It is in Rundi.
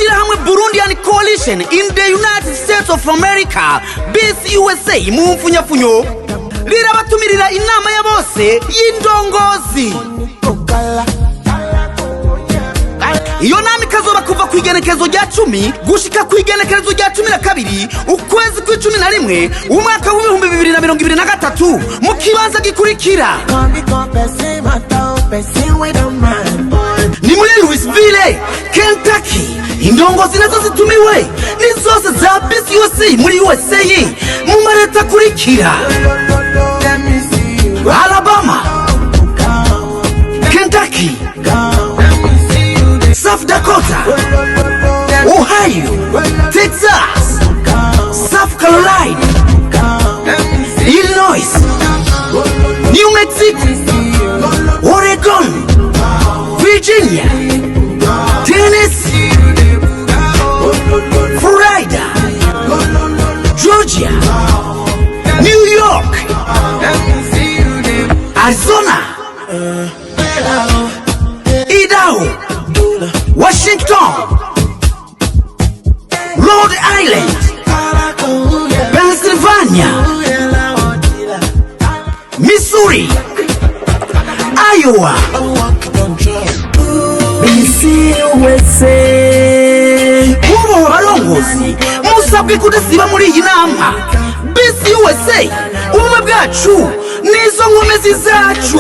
Ishirahamwe Burundian Coalition in the United States of America, BC USA mu mfunyafunyo, rirabatumirira inama ya bose y'indongozi. Iyo nama ikazoba kuva ku igenekerezo rya 10 gushika ku igenekerezo rya 12 ukwezi kwa 11 umwaka wa 2023 mu kibanza gikurikira. Ni muri Louisville, Kentucky. Indongozi nazo zitumiwe ni zose za BC muri USA mu mareta kurikira: Alabama, Kentucky, South Dakota, Ohio, Texas, South Carolina, Illinois, New Mexico, Oregon, Virginia, Tennessee, Florida, Georgia, New York, Arizona, Idaho, Washington, Rhode Island, Pennsylvania, Missouri, Iowa, BC USA. Ubu barongozi musabwe kudasiba muri iyi nama. BC USA, ubumwe bwacu nizo nkomezi zacu.